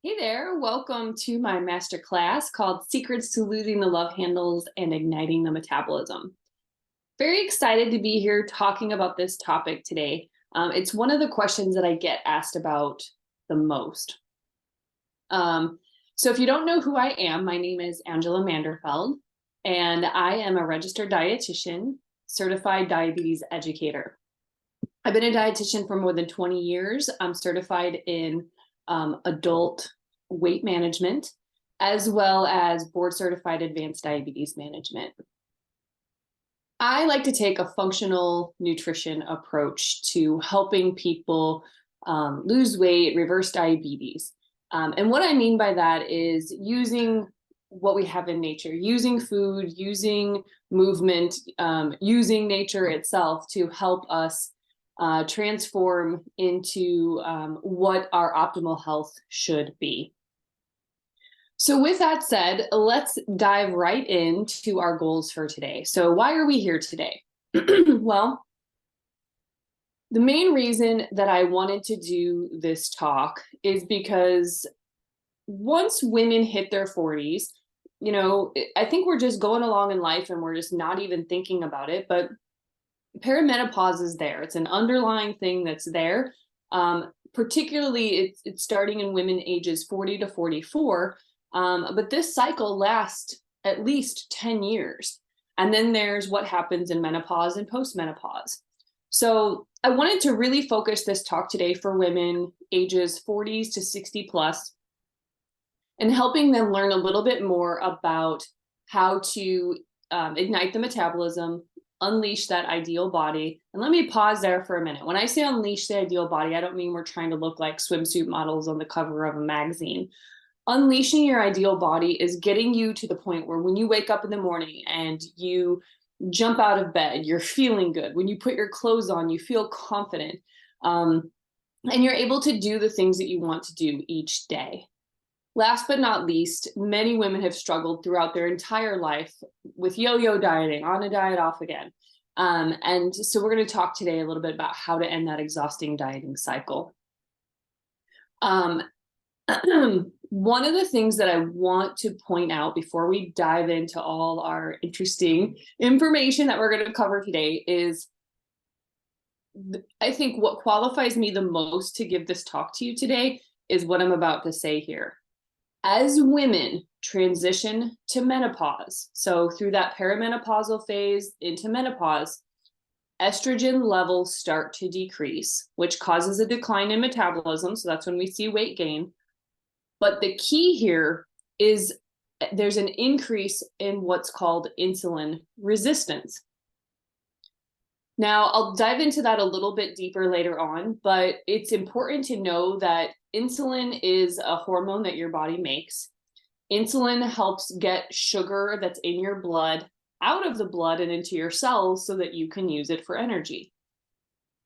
Hey there, welcome to my masterclass called Secrets to Losing the Love Handles and Igniting the Metabolism. Very excited to be here talking about this topic today. It's one of the questions that I get asked about the most. So if you don't know who I am, my name is Angela Manderfeld, and I am a registered dietitian, certified diabetes educator. I've been a dietitian for more than 20 years. I'm certified in adult weight management, as well as board certified advanced diabetes management. I like to take a functional nutrition approach to helping people lose weight, reverse diabetes. And what I mean by that is using what we have in nature, using food, using movement, using nature itself to help us transform into what our optimal health should be. So with that said, let's dive right into our goals for today. So why are we here today? Well, the main reason that I wanted to do this talk is because once women hit their 40s, I think we're just going along in life and we're just not even thinking about it, but perimenopause is there. It's an underlying thing that's there. Particularly, it's starting in women ages 40 to 44. But this cycle lasts at least 10 years. And then there's what happens in menopause and postmenopause. So I wanted to really focus this talk today for women ages 40s to 60 plus and helping them learn a little bit more about how to ignite the metabolism, unleash that ideal body. And let me pause there for a minute. When I say unleash the ideal body, I don't mean we're trying to look like swimsuit models on the cover of a magazine. Unleashing your ideal body is getting you to the point where when you wake up in the morning and you jump out of bed, you're feeling good. When you put your clothes on, you feel confident. And you're able to do the things that you want to do each day. Last but not least, many women have struggled throughout their entire life with yo-yo dieting, on a diet, off again. And so we're going to talk today a little bit about how to end that exhausting dieting cycle. One of the things that I want to point out before we dive into all our interesting information that we're going to cover today is I think what qualifies me the most to give this talk to you today is what I'm about to say here. As women transition to menopause, so through that perimenopausal phase into menopause, estrogen levels start to decrease, which causes a decline in metabolism. So that's when we see weight gain. But the key here is there's an increase in what's called insulin resistance. Now, I'll dive into that a little bit deeper later on, but it's important to know that insulin is a hormone that your body makes. Insulin helps get sugar that's in your blood out of the blood and into your cells so that you can use it for energy.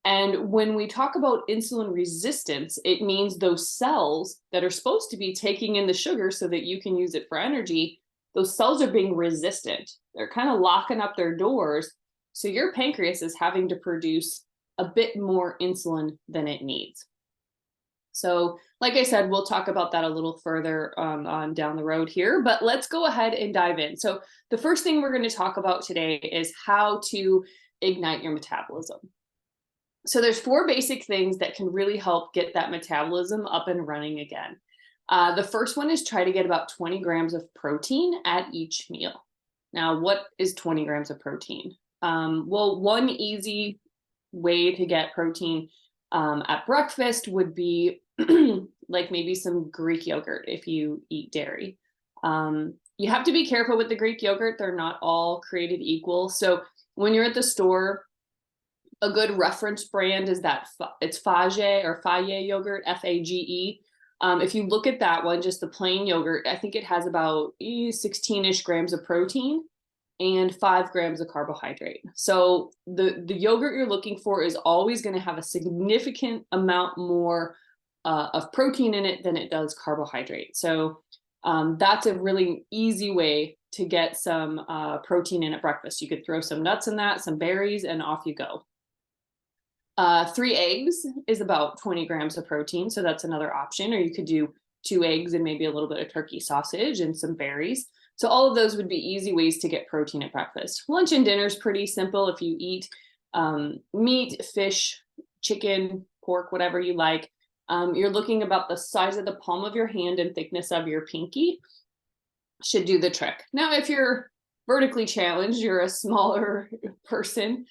And when we talk about insulin resistance, it means those cells that are supposed to be taking in the sugar so that you can use it for energy, those cells are being resistant. They're kind of locking up their doors. So your pancreas is having to produce a bit more insulin than it needs. So like I said, we'll talk about that a little further on down the road here, but let's go ahead and dive in. So the first thing we're going to talk about today is how to ignite your metabolism. So there's 4 basic things that can really help get that metabolism up and running again. The first one is try to get about 20 grams of protein at each meal. Now, what is 20 grams of protein? Well, one easy way to get protein at breakfast would be like maybe some Greek yogurt if you eat dairy. You have to be careful with the Greek yogurt. They're not all created equal. So when you're at the store, a good reference brand is it's Fage or Faye yogurt, F-A-G-E. If you look at that one, just the plain yogurt, I think it has about 16-ish grams of protein and 5 grams of carbohydrate. So the yogurt you're looking for is always going to have a significant amount more of protein in it than it does carbohydrate. So that's a really easy way to get some protein in at breakfast. You could throw some nuts in that, some berries, and off you go. 3 eggs is about 20 grams of protein, so that's another option. Or you could do 2 eggs and maybe a little bit of turkey sausage and some berries. So all of those would be easy ways to get protein at breakfast. Lunch and dinner is pretty simple. If you eat meat, fish, chicken, pork, whatever you like, you're looking about the size of the palm of your hand and thickness of your pinky should do the trick. Now, if you're vertically challenged, you're a smaller person,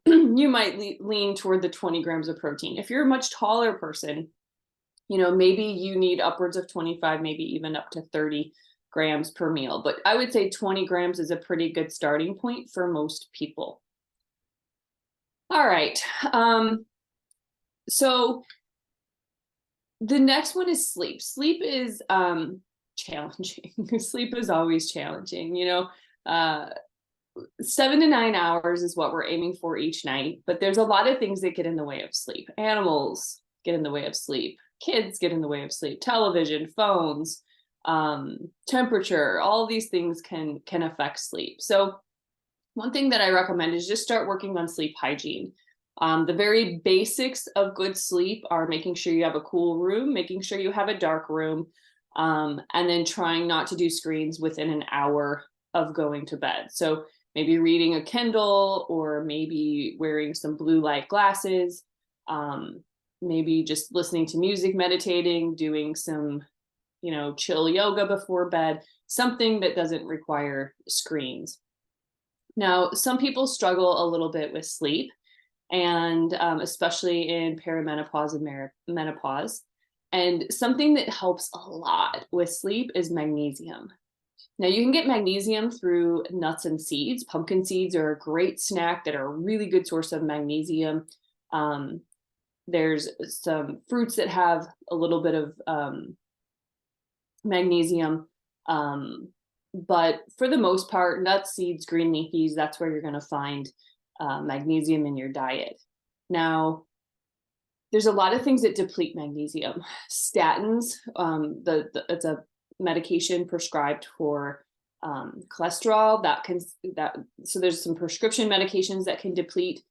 you might lean toward the 20 grams of protein. If you're a much taller person, maybe you need upwards of 25, maybe even up to 30 grams per meal. But I would say 20 grams is a pretty good starting point for most people. All right. So the next one is sleep. Sleep is challenging. Sleep is always challenging. 7 to 9 hours is what we're aiming for each night, but there's a lot of things that get in the way of sleep. Animals get in the way of sleep. Kids get in the way of sleep. Television, phones, temperature, all of these things can affect sleep. So one thing that I recommend is just start working on sleep hygiene. The very basics of good sleep are making sure you have a cool room, making sure you have a dark room, and then trying not to do screens within an hour of going to bed. So maybe reading a Kindle, or maybe wearing some blue light glasses, maybe just listening to music, meditating, doing some, chill yoga before bed, something that doesn't require screens. Now, some people struggle a little bit with sleep, and especially in perimenopause and menopause. And something that helps a lot with sleep is magnesium. Now, you can get magnesium through nuts and seeds. Pumpkin seeds are a great snack that are a really good source of magnesium. There's some fruits that have a little bit of magnesium. But for the most part, nuts, seeds, green leafies, that's where you're going to find magnesium in your diet. Now, there's a lot of things that deplete magnesium. Statins, it's a medication prescribed for cholesterol so there's some prescription medications that can deplete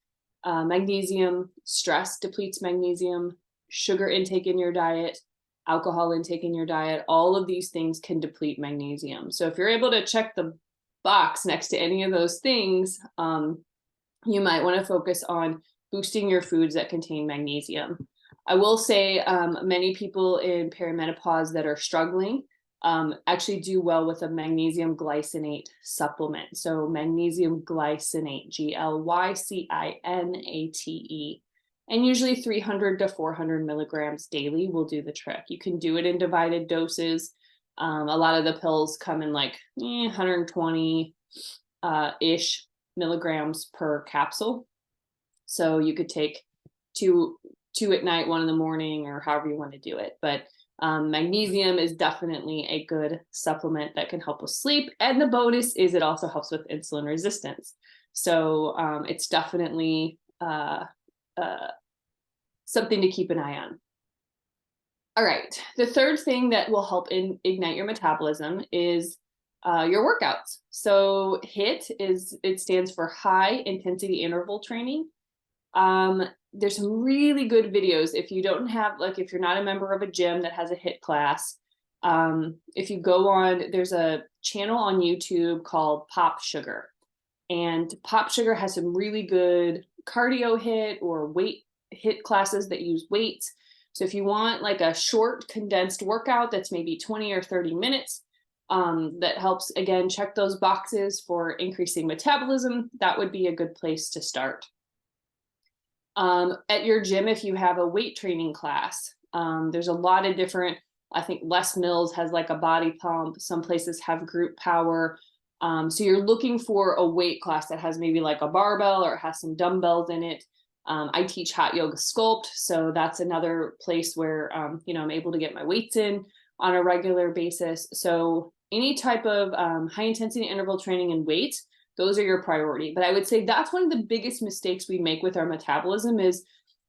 magnesium. Stress depletes magnesium. Sugar intake in your diet, alcohol intake in your diet, all of these things can deplete magnesium. So if you're able to check the box next to any of those things, you might want to focus on boosting your foods that contain magnesium. I will say many people in perimenopause that are struggling actually do well with a magnesium glycinate supplement. So magnesium glycinate, glycinate, and usually 300 to 400 milligrams daily will do the trick. You can do it in divided doses. A lot of the pills come in like 120-ish milligrams per capsule. So you could take two at night, 1 in the morning, or however you want to do it. But magnesium is definitely a good supplement that can help with sleep. And the bonus is it also helps with insulin resistance. So it's definitely something to keep an eye on. All right. The third thing that will help ignite your metabolism is your workouts. So it stands for high intensity interval training. There's some really good videos. If you don't have, if you're not a member of a gym that has a HIIT class, if you go on, there's a channel on YouTube called Pop Sugar, and Pop Sugar has some really good cardio HIIT or weight HIIT classes that use weights. So if you want like a short condensed workout that's maybe 20 or 30 minutes, that helps, again, check those boxes for increasing metabolism, that would be a good place to start. At your gym, if you have a weight training class, there's a lot of different, I think Les Mills has like a body pump. Some places have group power. So you're looking for a weight class that has maybe like a barbell or it has some dumbbells in it. I teach hot yoga sculpt. So that's another place where, I'm able to get my weights in on a regular basis. So any type of high intensity interval training and weights, those are your priority. But I would say that's one of the biggest mistakes we make with our metabolism is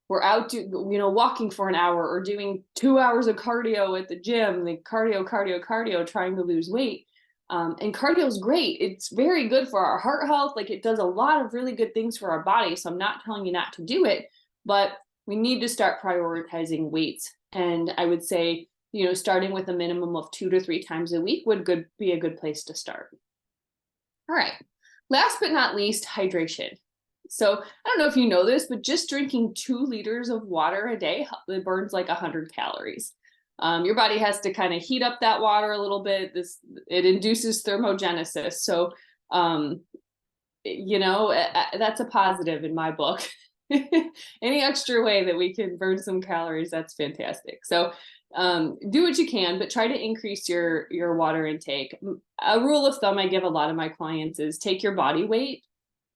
we're out walking for an hour or doing 2 hours of cardio at the gym, like cardio, trying to lose weight. And cardio is great. It's very good for our heart health. Like it does a lot of really good things for our body. So I'm not telling you not to do it, but we need to start prioritizing weights. And I would say starting with a minimum of 2 to 3 times a week would be a good place to start. All right. Last but not least, hydration. So I don't know if you know this, but just drinking 2 liters of water a day, it burns like 100 calories. Your body has to kind of heat up that water a little bit. It induces thermogenesis. So, that's a positive in my book. Any extra way that we can burn some calories, that's fantastic. So do what you can, but try to increase your water intake. A rule of thumb I give a lot of my clients is take your body weight,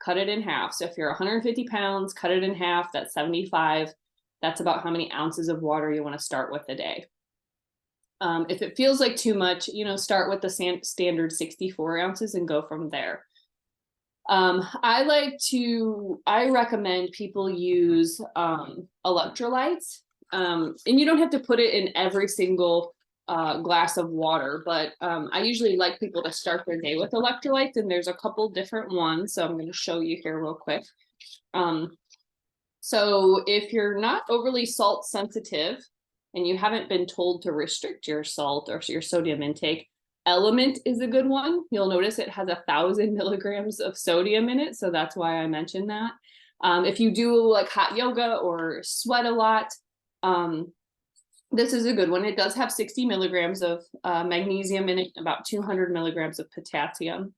cut it in half. So if you're 150 pounds, cut it in half, that's 75. That's about how many ounces of water you want to start with a day. If it feels like too much, start with the standard 64 ounces and go from there. I recommend people use electrolytes. And you don't have to put it in every single glass of water, but I usually like people to start their day with electrolytes, and there's a couple different ones. So I'm going to show you here real quick. So if you're not overly salt sensitive and you haven't been told to restrict your salt or your sodium intake, Element is a good one. You'll notice it has 1,000 milligrams of sodium in it. So that's why I mentioned that. If you do like hot yoga or sweat a lot, this is a good one. It does have 60 milligrams of magnesium in it, about 200 milligrams of potassium.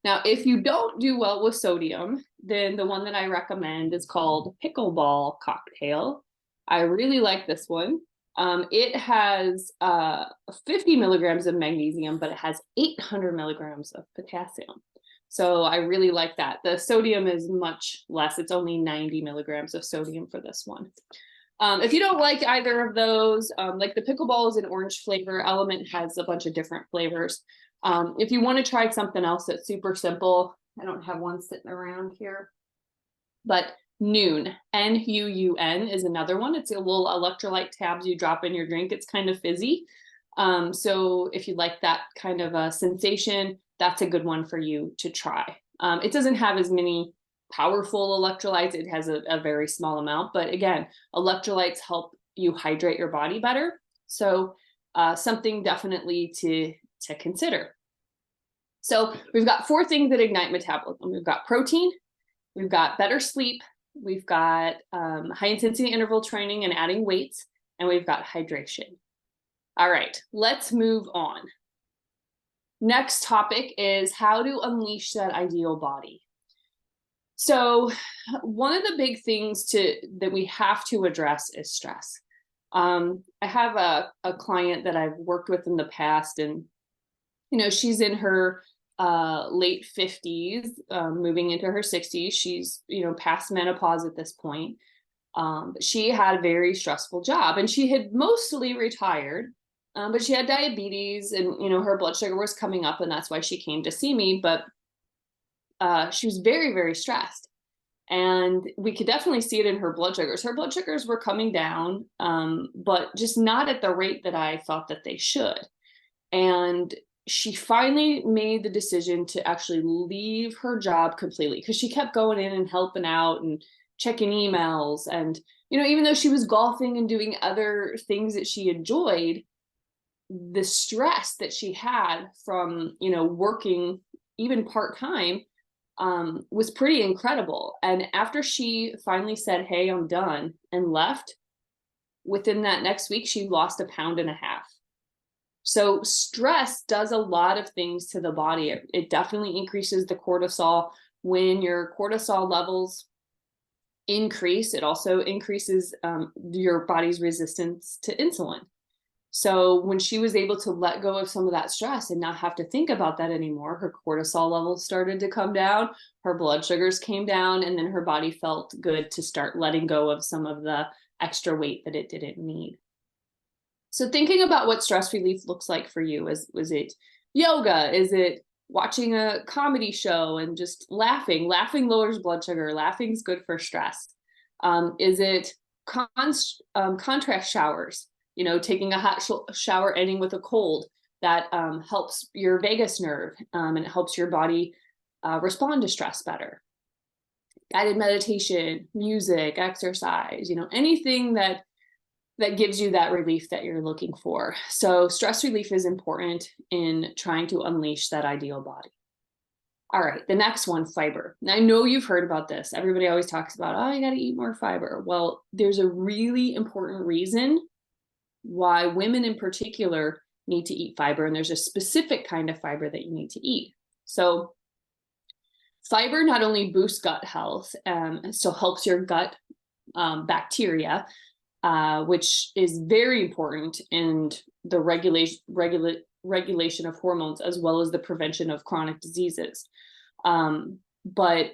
Now, if you don't do well with sodium, then the one that I recommend is called Pickleball Cocktail. I really like this one. It has 50 milligrams of magnesium, but it has 800 milligrams of potassium. So I really like that. The sodium is much less. It's only 90 milligrams of sodium for this one. If you don't like either of those, like the Pickleball is an orange flavor, Element has a bunch of different flavors. If you want to try something else that's super simple, I don't have one sitting around here, but Nuun, N-U-U-N is another one. It's a little electrolyte tabs you drop in your drink. It's kind of fizzy. So if you like that kind of a sensation, that's a good one for you to try. It doesn't have as many powerful electrolytes. It has a very small amount, but again, electrolytes help you hydrate your body better. So something definitely to consider. So we've got 4 things that ignite metabolism. We've got protein, we've got better sleep, we've got high intensity interval training and adding weights, and we've got hydration. All right, let's move on. Next topic is how to unleash that ideal body. So one of the big things that we have to address is stress. I have a client that I've worked with in the past, and she's in her late 50s, moving into her 60s. She's past menopause at this point. She had a very stressful job, and she had mostly retired, but she had diabetes, and her blood sugar was coming up, and that's why she came to see me. But she was very, very stressed, and we could definitely see it in her blood sugars. Her blood sugars were coming down, but just not at the rate that I thought that they should. And she finally made the decision to actually leave her job completely, because she kept going in and helping out and checking emails. And, even though she was golfing and doing other things that she enjoyed, the stress that she had from, working even part-time was pretty incredible. And after she finally said, "Hey, I'm done," and left, within that next week, she lost 1.5 pounds. So stress does a lot of things to the body. It definitely increases the cortisol. When your cortisol levels increase, it also increases your body's resistance to insulin. So when she was able to let go of some of that stress and not have to think about that anymore, her cortisol levels started to come down, her blood sugars came down, and then her body felt good to start letting go of some of the extra weight that it didn't need. So thinking about what stress relief looks like for you, was it yoga? Is it watching a comedy show and just laughing? Laughing lowers blood sugar. Laughing is good for stress. Is it contrast showers? Taking a hot shower ending with a cold, that helps your vagus nerve, and it helps your body respond to stress better. Guided meditation, music, exercise, anything that that gives you that relief that you're looking for. So stress relief is important in trying to unleash that ideal body. All right, the next one, fiber. Now, I know you've heard about this. Everybody always talks about, oh, you got to eat more fiber. Well, there's a really important reason why women in particular need to eat fiber, and there's a specific kind of fiber that you need to eat. So fiber not only boosts gut health, so helps your gut bacteria, which is very important in the regulation of hormones, as well as the prevention of chronic diseases. But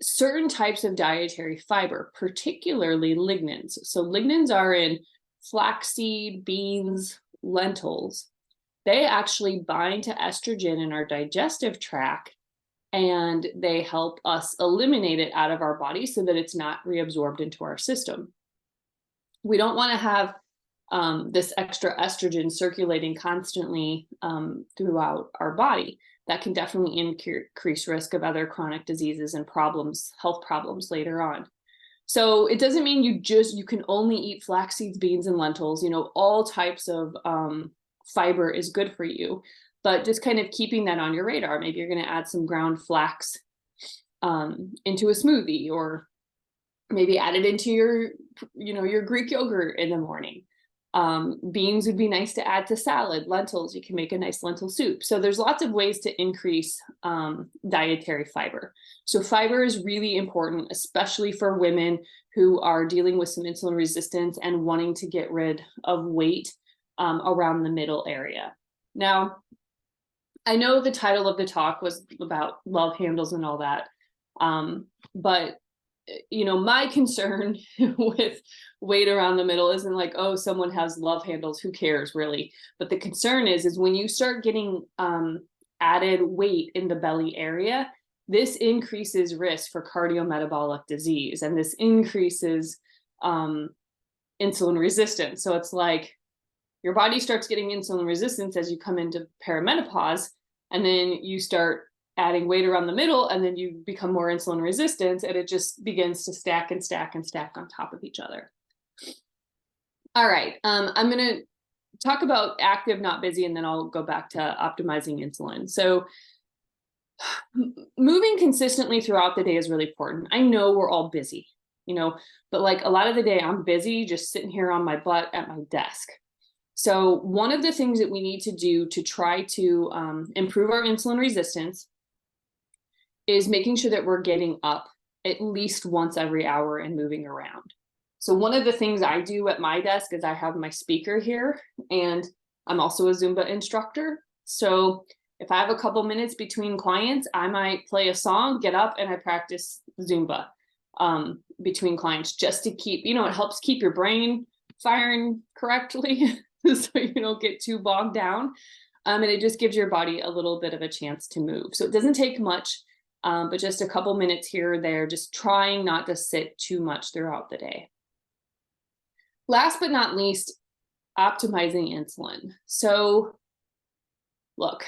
certain types of dietary fiber, particularly lignans. So lignans are in flaxseed, beans, lentils. They actually bind to estrogen in our digestive tract, and they help us eliminate it out of our body so that it's not reabsorbed into our system. We don't want to have this extra estrogen circulating constantly throughout our body. That can definitely increase risk of other chronic diseases and problems, health problems later on. So it doesn't mean you can only eat flax seeds, beans, and lentils. All types of fiber is good for you, but just kind of keeping that on your radar. Maybe you're going to add some ground flax into a smoothie, or maybe add it into your Greek yogurt in the morning. Beans would be nice to add to salad. Lentils, you can make a nice lentil soup. So there's lots of ways to increase dietary fiber. So fiber is really important, especially for women who are dealing with some insulin resistance and wanting to get rid of weight around the middle area. Now, I know the title of the talk was about Lovehandles and all that, but my concern with weight around the middle isn't like, oh, someone has Lovehandles, who cares really? But the concern is when you start getting added weight in the belly area, this increases risk for cardiometabolic disease, and this increases insulin resistance. So it's like your body starts getting insulin resistance as you come into perimenopause, and then you start adding weight around the middle, and then you become more insulin resistant, and it just begins to stack and stack and stack on top of each other. All right, I'm going to talk about active, not busy, and then I'll go back to optimizing insulin. So moving consistently throughout the day is really important. I know we're all busy, but like a lot of the day I'm busy just sitting here on my butt at my desk. So one of the things that we need to do to try to improve our insulin resistance is making sure that we're getting up at least once every hour and moving around. So one of the things I do at my desk is I have my speaker here, and I'm also a Zumba instructor. So if I have a couple minutes between clients, I might play a song, get up, and I practice Zumba between clients, just to keep, it helps keep your brain firing correctly so you don't get too bogged down. And it just gives your body a little bit of a chance to move. So it doesn't take much, but just a couple minutes here or there, just trying not to sit too much throughout the day. Last but not least, optimizing insulin. So look,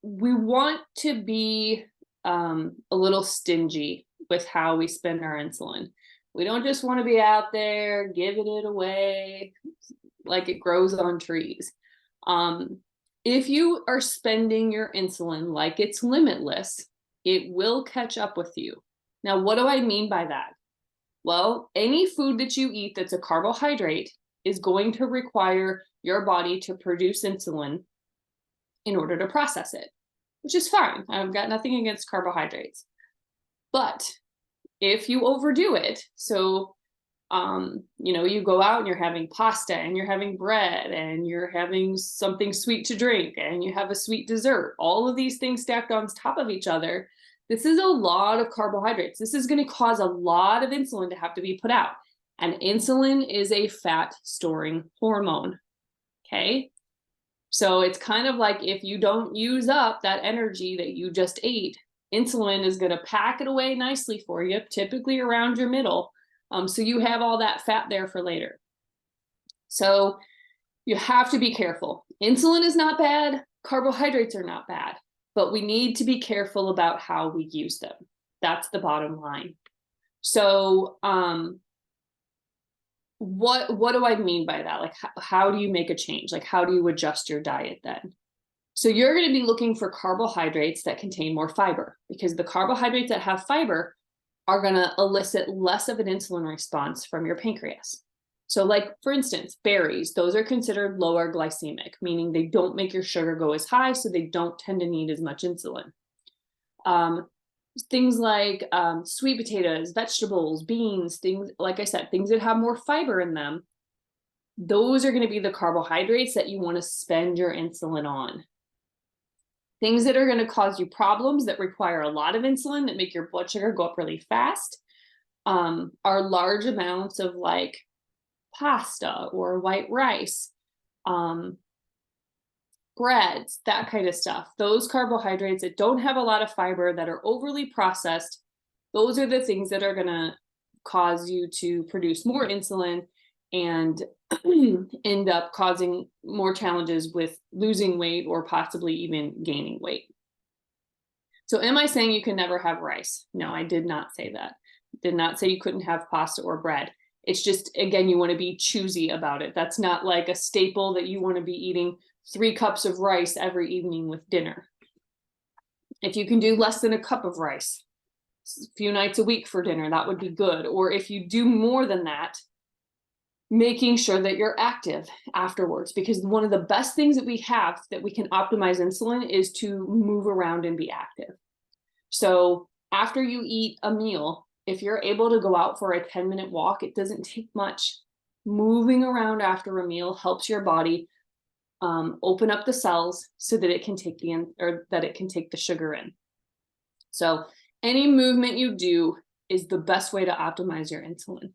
we want to be a little stingy with how we spend our insulin. We don't just want to be out there giving it away like it grows on trees. If you are spending your insulin like it's limitless, it will catch up with you. Now, what do I mean by that? Well, any food that you eat that's a carbohydrate is going to require your body to produce insulin in order to process it, which is fine. I've got nothing against carbohydrates. But if you overdo it, so you go out and you're having pasta, and you're having bread, and you're having something sweet to drink, and you have a sweet dessert, all of these things stacked on top of each other, this is a lot of carbohydrates. This is going to cause a lot of insulin to have to be put out. And insulin is a fat storing hormone. Okay. So it's kind of like if you don't use up that energy that you just ate, insulin is going to pack it away nicely for you, typically around your middle. So you have all that fat there for later. So you have to be careful. Insulin is not bad. Carbohydrates are not bad, but we need to be careful about how we use them. That's the bottom line. So what do I mean by that? Like, how do you make a change? Like, how do you adjust your diet then? So you're going to be looking for carbohydrates that contain more fiber, because the carbohydrates that have fiber are going to elicit less of an insulin response from your pancreas. So like, for instance, berries, those are considered lower glycemic, meaning they don't make your sugar go as high, so they don't tend to need as much insulin. Things like sweet potatoes, vegetables, beans, things, like I said, things that have more fiber in them, those are going to be the carbohydrates that you want to spend your insulin on. Things that are going to cause you problems that require a lot of insulin, that make your blood sugar go up really fast, are large amounts of like pasta or white rice, breads, that kind of stuff. Those carbohydrates that don't have a lot of fiber, that are overly processed, those are the things that are going to cause you to produce more insulin and end up causing more challenges with losing weight or possibly even gaining weight. So am I saying you can never have rice? No, I did not say that. Did not say you couldn't have pasta or bread. It's just, again, you want to be choosy about it. That's not like a staple that you want to be eating 3 cups of rice every evening with dinner. If you can do less than a cup of rice a few nights a week for dinner, that would be good. Or if you do more than that, making sure that you're active afterwards, because one of the best things that we have that we can optimize insulin is to move around and be active. So after you eat a meal, if you're able to go out for a 10-minute walk, it doesn't take much. Moving around after a meal helps your body open up the cells so that it can take the sugar in. So any movement you do is the best way to optimize your insulin.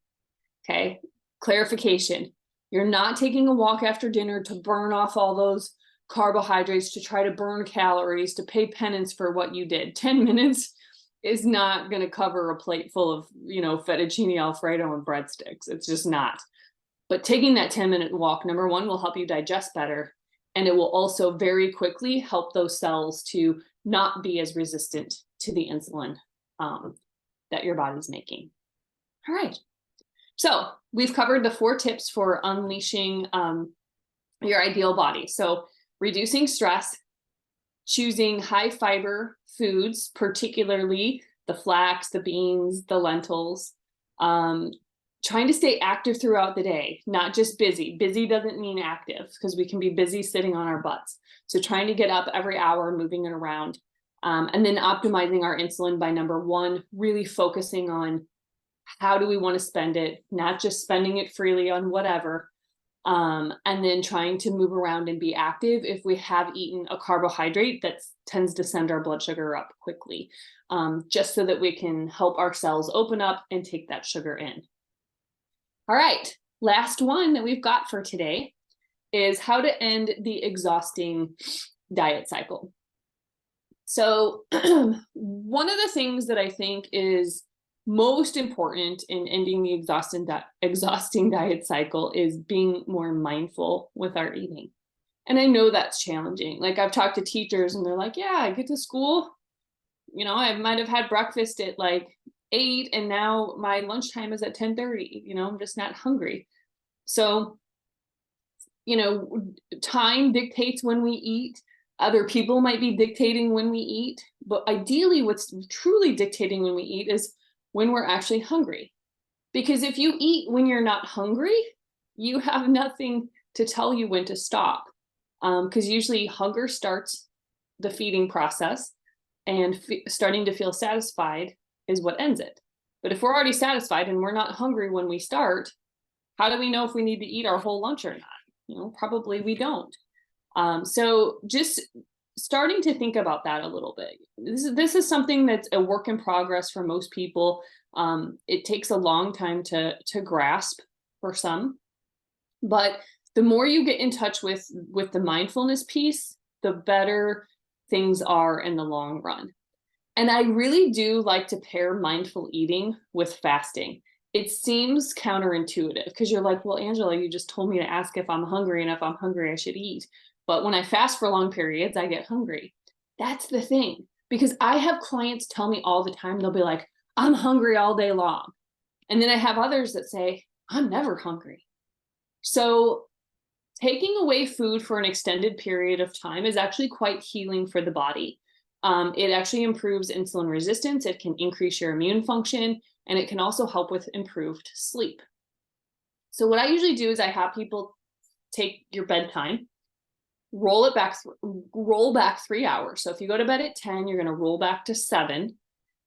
Okay. Clarification, you're not taking a walk after dinner to burn off all those carbohydrates, to try to burn calories, to pay penance for what you did. 10 minutes is not going to cover a plate full of, fettuccine Alfredo and breadsticks. It's just not. But taking that 10-minute walk, number one, will help you digest better. And it will also very quickly help those cells to not be as resistant to the insulin that your body's making. All right. So we've covered the 4 tips for unleashing your ideal body. So reducing stress, choosing high fiber foods, particularly the flax, the beans, the lentils, trying to stay active throughout the day, not just busy. Busy doesn't mean active, because we can be busy sitting on our butts. So trying to get up every hour, moving it around, and then optimizing our insulin by number 1, really focusing on how do we want to spend it, not just spending it freely on whatever, and then trying to move around and be active if we have eaten a carbohydrate that tends to send our blood sugar up quickly, just so that we can help our cells open up and take that sugar in. All right, last one that we've got for today is how to end the exhausting diet cycle. So one of the things that I think is most important in ending the exhausting diet cycle is being more mindful with our eating. And I know that's challenging. Like, I've talked to teachers and they're like, yeah, I get to school, I might have had breakfast at like 8 and now my lunchtime is at 10:30. I'm just not hungry. So, time dictates when we eat. Other people might be dictating when we eat, but ideally what's truly dictating when we eat is when we're actually hungry. Because if you eat when you're not hungry, you have nothing to tell you when to stop. Because usually hunger starts the feeding process, and starting to feel satisfied is what ends it. But if we're already satisfied and we're not hungry when we start, how do we know if we need to eat our whole lunch or not? Probably we don't. So just starting to think about that a little bit. This is something that's a work in progress for most people. It takes a long time to grasp for some, but the more you get in touch with the mindfulness piece, the better things are in the long run. And I really do like to pair mindful eating with fasting. It seems counterintuitive because you're like, well, Angela, you just told me to ask if I'm hungry, and if I'm hungry, I should eat. But when I fast for long periods, I get hungry. That's the thing, because I have clients tell me all the time, they'll be like, I'm hungry all day long. And then I have others that say, I'm never hungry. So taking away food for an extended period of time is actually quite healing for the body. It actually improves insulin resistance. It can increase your immune function, and it can also help with improved sleep. So what I usually do is I have people take your bedtime, roll back 3 hours. So if you go to bed at 10, you're going to roll back to 7,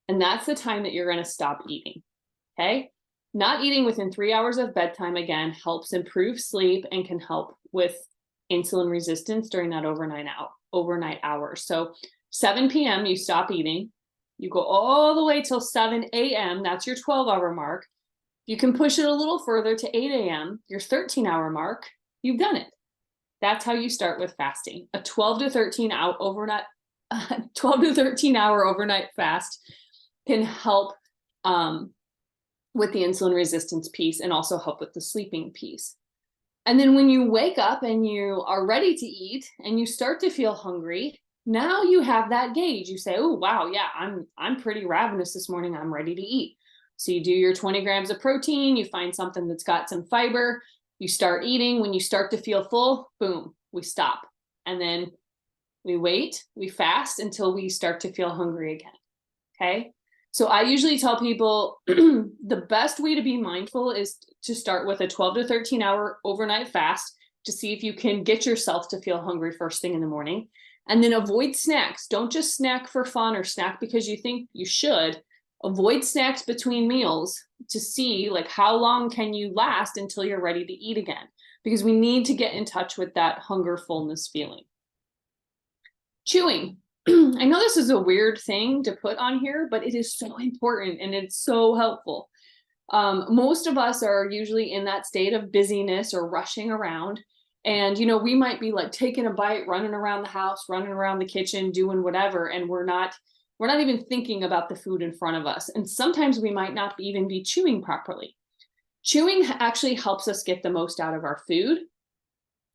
and that's the time that you're going to stop eating. Okay. Not eating within 3 hours of bedtime, again, helps improve sleep and can help with insulin resistance during that overnight hours. So 7 p.m., you stop eating. You go all the way till 7 a.m. That's your 12-hour mark. You can push it a little further to 8 a.m., your 13-hour mark. You've done it. That's how you start with fasting. A 12 to 13 hour overnight fast can help with the insulin resistance piece and also help with the sleeping piece. And then when you wake up and you are ready to eat and you start to feel hungry, now you have that gauge. You say, oh, wow, yeah, I'm pretty ravenous this morning. I'm ready to eat. So you do your 20 grams of protein, you find something that's got some fiber, you start eating. When you start to feel full, boom, we stop. And then we wait, we fast until we start to feel hungry again. Okay. So I usually tell people the best way to be mindful is to start with a 12 to 13 hour overnight fast to see if you can get yourself to feel hungry first thing in the morning. And then avoid snacks. Don't just snack for fun or snack because you think you should. Avoid snacks between meals to see like how long can you last until you're ready to eat again, because we need to get in touch with that hunger fullness feeling. Chewing. I know this is a weird thing to put on here, but it is so important and it's so helpful. Most of us are usually in that state of busyness or rushing around. And, we might be like taking a bite, running around the house, running around the kitchen, doing whatever. And we're not even thinking about the food in front of us. And sometimes we might not even be chewing properly. Chewing actually helps us get the most out of our food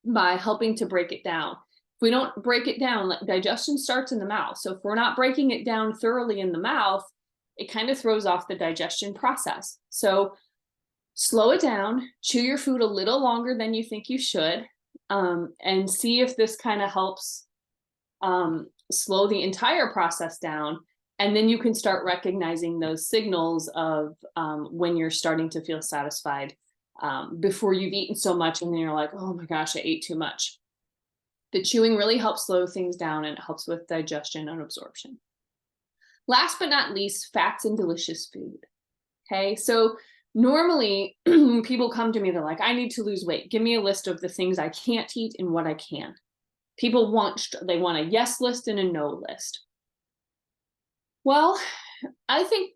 by helping to break it down. If we don't break it down, digestion starts in the mouth. So if we're not breaking it down thoroughly in the mouth, it kind of throws off the digestion process. So slow it down, chew your food a little longer than you think you should, and see if this kind of helps slow the entire process down. And then you can start recognizing those signals of when you're starting to feel satisfied before you've eaten so much and then you're like, oh my gosh, I ate too much. The chewing really helps slow things down and it helps with digestion and absorption. Last but not least, fats and delicious food. Okay, so normally when people come to me, they're like, I need to lose weight. Give me a list of the things I can't eat and what I can. People want a yes list and a no list. Well, I think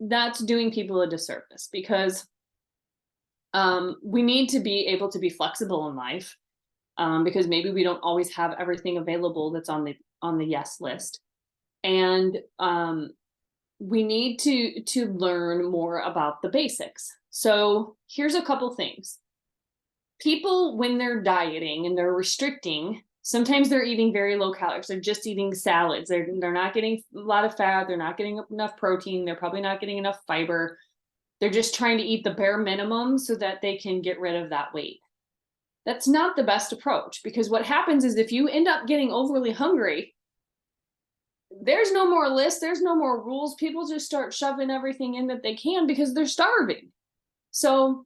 that's doing people a disservice because we need to be able to be flexible in life because maybe we don't always have everything available that's on the yes list. And we need to learn more about the basics. So here's a couple things. People, when they're dieting and they're restricting, sometimes they're eating very low calories. They're just eating salads. They're not getting a lot of fat. They're not getting enough protein. They're probably not getting enough fiber. They're just trying to eat the bare minimum so that they can get rid of that weight. That's not the best approach, because what happens is if you end up getting overly hungry, there's no more list, there's no more rules. People just start shoving everything in that they can because they're starving. So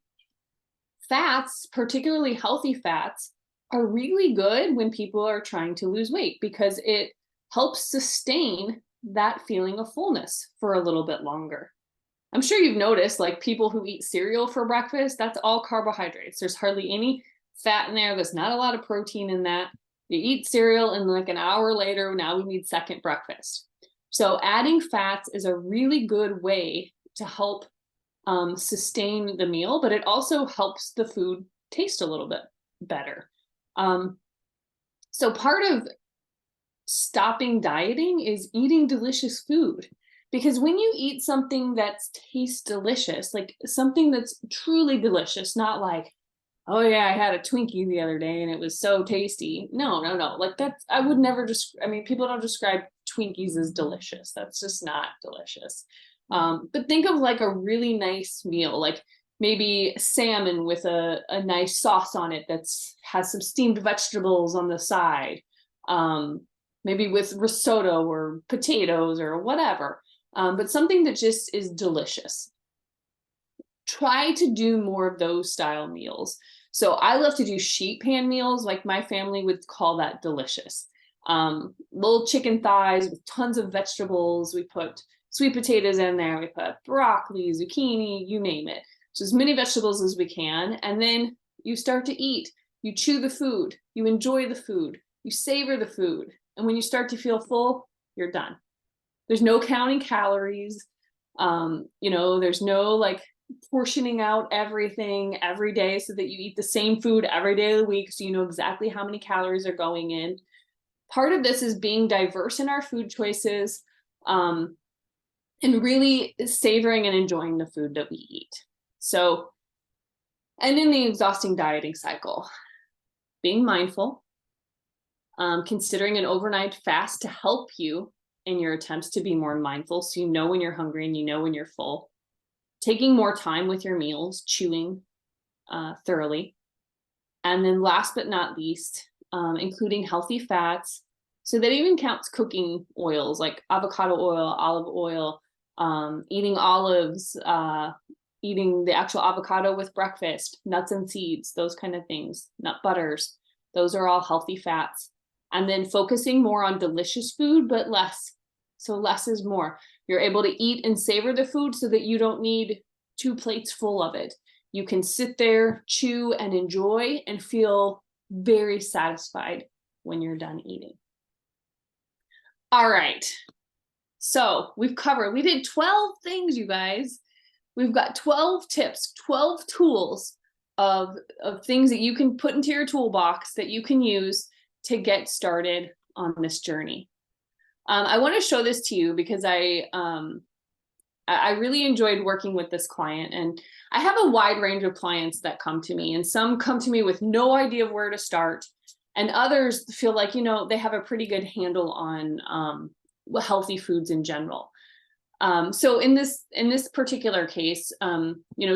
fats, particularly healthy fats, are really good when people are trying to lose weight because it helps sustain that feeling of fullness for a little bit longer. I'm sure you've noticed, like people who eat cereal for breakfast, that's all carbohydrates. There's hardly any fat in there. There's not a lot of protein in that. You eat cereal and like an hour later, now we need second breakfast. So adding fats is a really good way to help sustain the meal, but it also helps the food taste a little bit better. So part of stopping dieting is eating delicious food. Because when you eat something that tastes delicious, like something that's truly delicious, not like, oh yeah, I had a Twinkie the other day and it was so tasty. No. Like that's, I would never just, people don't describe Twinkies as delicious. That's just not delicious. But think of like a really nice meal. Like maybe salmon with a nice sauce on it has some steamed vegetables on the side, maybe with risotto or potatoes or whatever, but something that just is delicious. Try to do more of those style meals. So I love to do sheet pan meals, like my family would call that delicious. Little chicken thighs with tons of vegetables. We put sweet potatoes in there. We put broccoli, zucchini, you name it. So as many vegetables as we can. And then you start to eat. You chew the food. You enjoy the food. You savor the food. And when you start to feel full, you're done. There's no counting calories. There's no like portioning out everything every day so that you eat the same food every day of the week so you know exactly how many calories are going in. Part of this is being diverse in our food choices, and really savoring and enjoying the food that we eat. So, and in the exhausting dieting cycle, being mindful, considering an overnight fast to help you in your attempts to be more mindful so you know when you're hungry and you know when you're full. Taking more time with your meals, chewing thoroughly. And then last but not least, including healthy fats. So that even counts cooking oils like avocado oil, olive oil, eating olives, eating the actual avocado with breakfast, nuts and seeds, those kind of things, nut butters. Those are all healthy fats. And then focusing more on delicious food, but less. So less is more. You're able to eat and savor the food so that you don't need 2 plates full of it. You can sit there, chew, and enjoy and feel very satisfied when you're done eating. All right. So we did 12 things, you guys. We've got 12 tips, 12 tools of things that you can put into your toolbox that you can use to get started on this journey. I want to show this to you because I really enjoyed working with this client, and I have a wide range of clients that come to me, and some come to me with no idea of where to start, and others feel like, they have a pretty good handle on healthy foods in general. So in this particular case,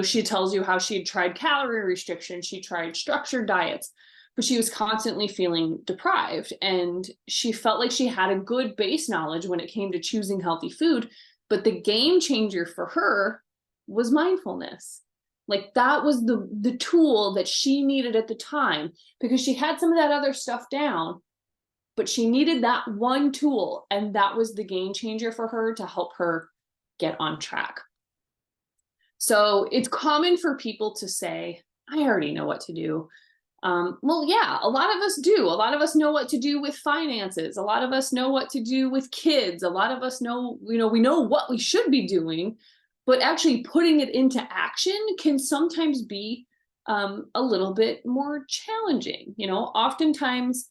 she tells you how she had tried calorie restriction, she tried structured diets, but she was constantly feeling deprived, and she felt like she had a good base knowledge when it came to choosing healthy food, but the game changer for her was mindfulness. Like that was the tool that she needed at the time, because she had some of that other stuff down, but she needed that one tool, and that was the game changer for her to help her get on track. So it's common for people to say, I already know what to do. Well, yeah, a lot of us do. A lot of us know what to do with finances. A lot of us know what to do with kids. A lot of us know, we know what we should be doing, but actually putting it into action can sometimes be a little bit more challenging. Oftentimes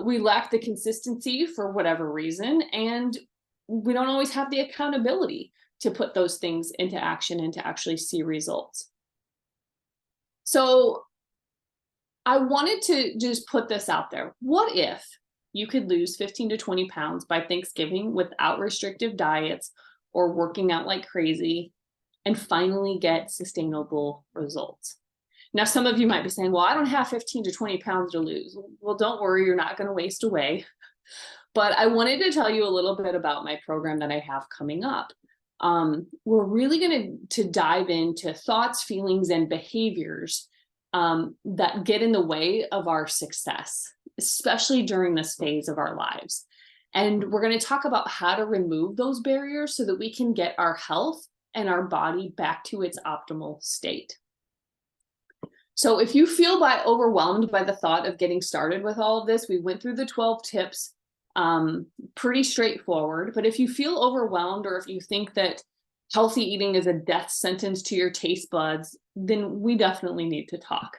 we lack the consistency for whatever reason, and we don't always have the accountability to put those things into action and to actually see results. So I wanted to just put this out there. What if you could lose 15 to 20 pounds by Thanksgiving without restrictive diets or working out like crazy and finally get sustainable results? Now, some of you might be saying, well, I don't have 15 to 20 pounds to lose. Well, don't worry, you're not going to waste away. But I wanted to tell you a little bit about my program that I have coming up. We're really going to dive into thoughts, feelings, and behaviors that get in the way of our success, especially during this phase of our lives. And we're going to talk about how to remove those barriers so that we can get our health and our body back to its optimal state. So if you feel overwhelmed by the thought of getting started with all of this, we went through the 12 tips, pretty straightforward. But if you feel overwhelmed, or if you think that healthy eating is a death sentence to your taste buds, then we definitely need to talk.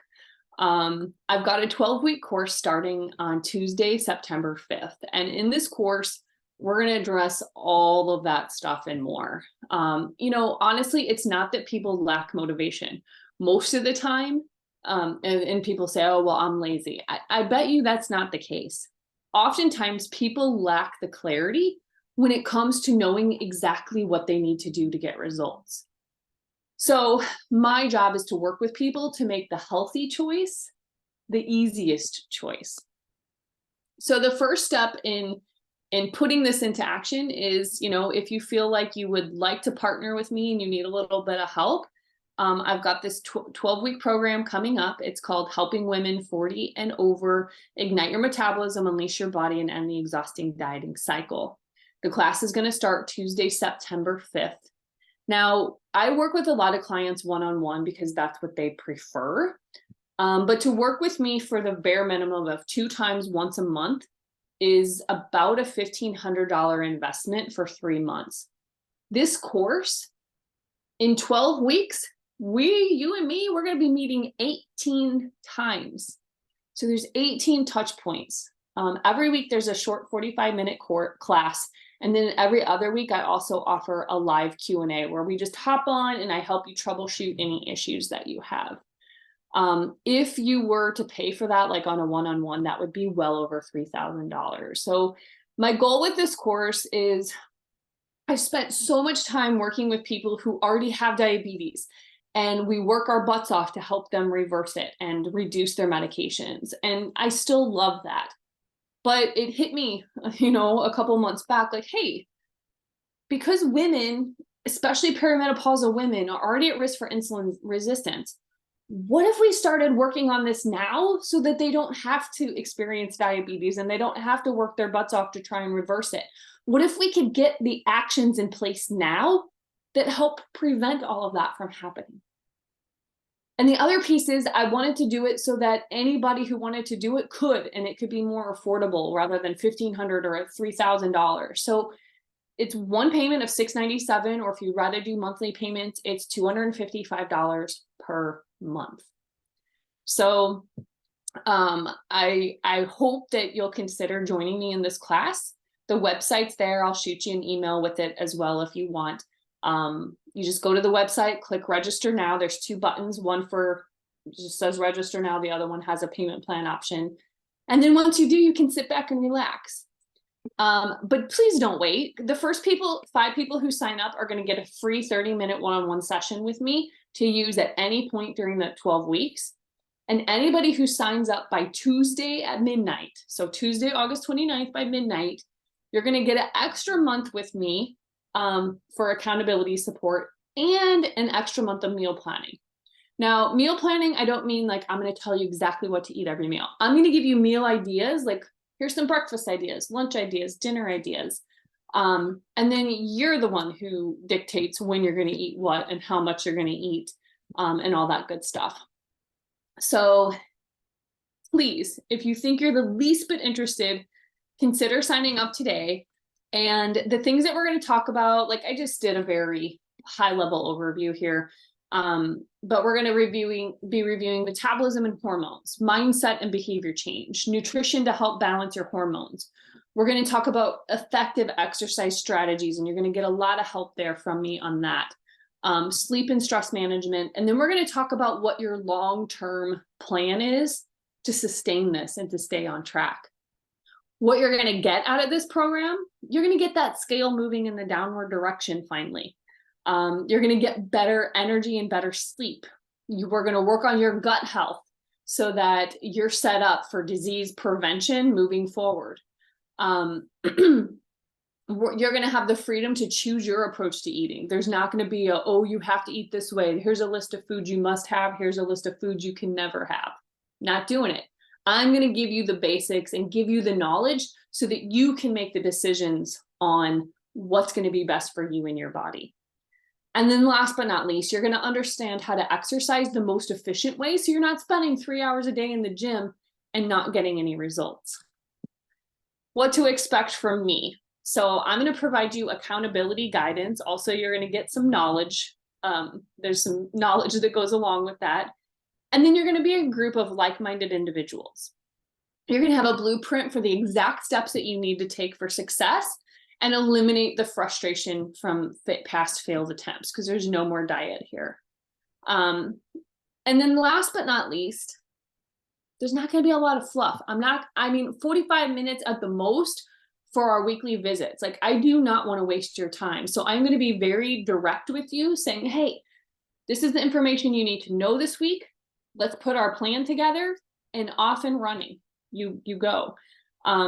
I've got a 12-week course starting on Tuesday, September 5th. And in this course, we're going to address all of that stuff and more. Honestly, it's not that people lack motivation. Most of the time, and people say, oh, well, I'm lazy. I bet you that's not the case. Oftentimes, people lack the clarity when it comes to knowing exactly what they need to do to get results. So my job is to work with people to make the healthy choice the easiest choice. So the first step in putting this into action is, if you feel like you would like to partner with me and you need a little bit of help, I've got this 12-week program coming up. It's called Helping Women 40 and Over Ignite Your Metabolism, Unleash Your Body, and End the Exhausting Dieting Cycle. The class is going to start Tuesday, September 5th. Now, I work with a lot of clients one-on-one because that's what they prefer. But to work with me for the bare minimum of 2 times once a month is about a $1,500 investment for 3 months. This course, in 12 weeks, you and me, we're going to be meeting 18 times. So there's 18 touch points. Every week there's a short 45-minute class. And then every other week, I also offer a live Q&A where we just hop on and I help you troubleshoot any issues that you have. If you were to pay for that, like on a one-on-one, that would be well over $3,000. So my goal with this course is I've spent so much time working with people who already have diabetes, and we work our butts off to help them reverse it and reduce their medications. And I still love that. But it hit me, a couple months back, like, hey, because women, especially perimenopausal women, are already at risk for insulin resistance, what if we started working on this now so that they don't have to experience diabetes and they don't have to work their butts off to try and reverse it? What if we could get the actions in place now that help prevent all of that from happening? And the other piece is I wanted to do it so that anybody who wanted to do it could, and it could be more affordable rather than $1,500 or $3,000. So it's one payment of $697, or if you'd rather do monthly payments, it's $255 per month. So I hope that you'll consider joining me in this class. The website's there. I'll shoot you an email with it as well if you want. You just go to the website, click register now. There's 2 buttons. One for just says register now. The other one has a payment plan option. And then once you do, you can sit back and relax. But please don't wait. The first 5 people who sign up are going to get a free 30-minute one-on-one session with me to use at any point during the 12 weeks. And anybody who signs up by Tuesday at midnight, so Tuesday, August 29th by midnight, you're going to get an extra month with me for accountability support and an extra month of meal planning. Now, meal planning, I don't mean like I'm going to tell you exactly what to eat every meal. I'm going to give you meal ideas, like here's some breakfast ideas, lunch ideas, dinner ideas. And then you're the one who dictates when you're going to eat what and how much you're going to eat, and all that good stuff. So please, if you think you're the least bit interested, consider signing up today. And the things that we're going to talk about, like I just did a very high level overview here. But we're going to be reviewing metabolism and hormones, mindset and behavior change, nutrition to help balance your hormones. We're going to talk about effective exercise strategies, and you're going to get a lot of help there from me on that. Sleep and stress management. And then we're going to talk about what your long-term plan is to sustain this and to stay on track. What you're going to get out of this program, you're going to get that scale moving in the downward direction finally. You're going to get better energy and better sleep. We're going to work on your gut health so that you're set up for disease prevention moving forward. You're going to have the freedom to choose your approach to eating. There's not going to be you have to eat this way. Here's a list of foods you must have. Here's a list of foods you can never have. Not doing it. I'm going to give you the basics and give you the knowledge so that you can make the decisions on what's going to be best for you and your body. And then last but not least, you're going to understand how to exercise the most efficient way so you're not spending 3 hours a day in the gym and not getting any results. What to expect from me. So I'm going to provide you accountability guidance. Also, you're going to get some knowledge. There's some knowledge that goes along with that. And then you're going to be a group of like-minded individuals. You're going to have a blueprint for the exact steps that you need to take for success and eliminate the frustration from past failed attempts, because there's no more diet here. And then last but not least, there's not going to be a lot of fluff. 45 minutes at the most for our weekly visits. Like, I do not want to waste your time. So I'm going to be very direct with you saying, hey, This is the information you need to know this week. Let's put our plan together, and off and running you go.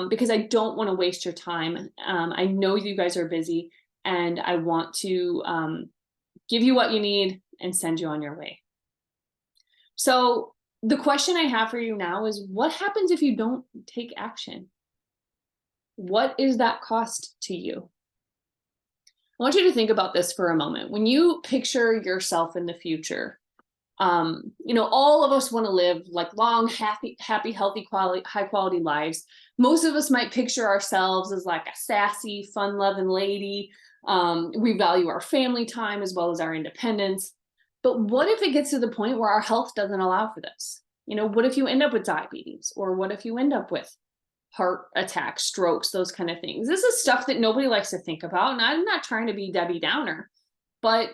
Because I don't want to waste your time. I know you guys are busy, and I want to give you what you need and send you on your way. So the question I have for you now is, what happens if you don't take action? What is that cost to you? I want you to think about this for a moment. When you picture yourself in the future, all of us want to live like long, happy, healthy, high quality lives. Most of us might picture ourselves as like a sassy, fun loving lady. We value our family time as well as our independence. But what if it gets to the point where our health doesn't allow for this? What if you end up with diabetes? Or what if you end up with heart attacks, strokes, those kind of things? This is stuff that nobody likes to think about. And I'm not trying to be Debbie Downer, but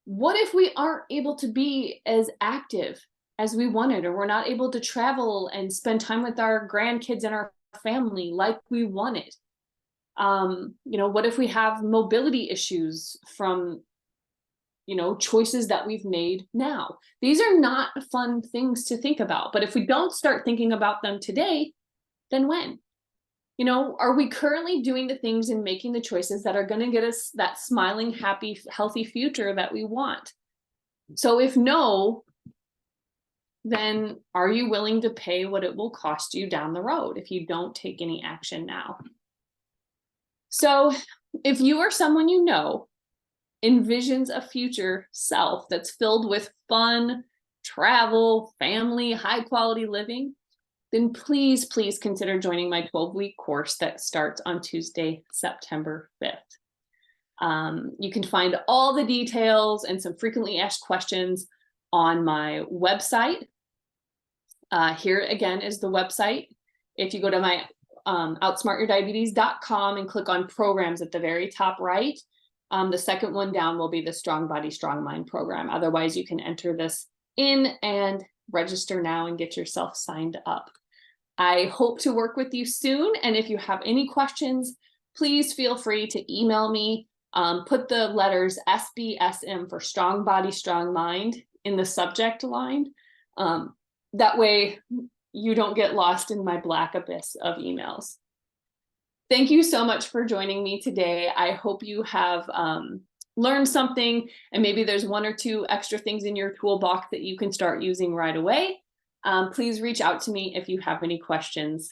what if we aren't able to be as active as we wanted, or we're not able to travel and spend time with our grandkids and our family like we wanted? What if we have mobility issues from, choices that we've made now? These are not fun things to think about, but if we don't start thinking about them today, then when? Are we currently doing the things and making the choices that are going to get us that smiling, happy, healthy future that we want? So if no, then are you willing to pay what it will cost you down the road if you don't take any action now? So if you or someone envisions a future self that's filled with fun, travel, family, high quality living, then please consider joining my 12-week course that starts on Tuesday, September 5th. You can find all the details and some frequently asked questions on my website. Here again is the website. If you go to my outsmartyourdiabetes.com and click on programs at the very top right, the second one down will be the Strong Body, Strong Mind program. Otherwise, you can enter this in and register now and get yourself signed up. I hope to work with you soon. And if you have any questions, please feel free to email me. Put the letters SBSM for Strong Body, Strong Mind in the subject line. That way you don't get lost in my black abyss of emails. Thank you so much for joining me today. I hope you have learned something, and maybe there's one or two extra things in your toolbox that you can start using right away. Please reach out to me if you have any questions.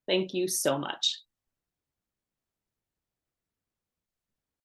Thank you so much.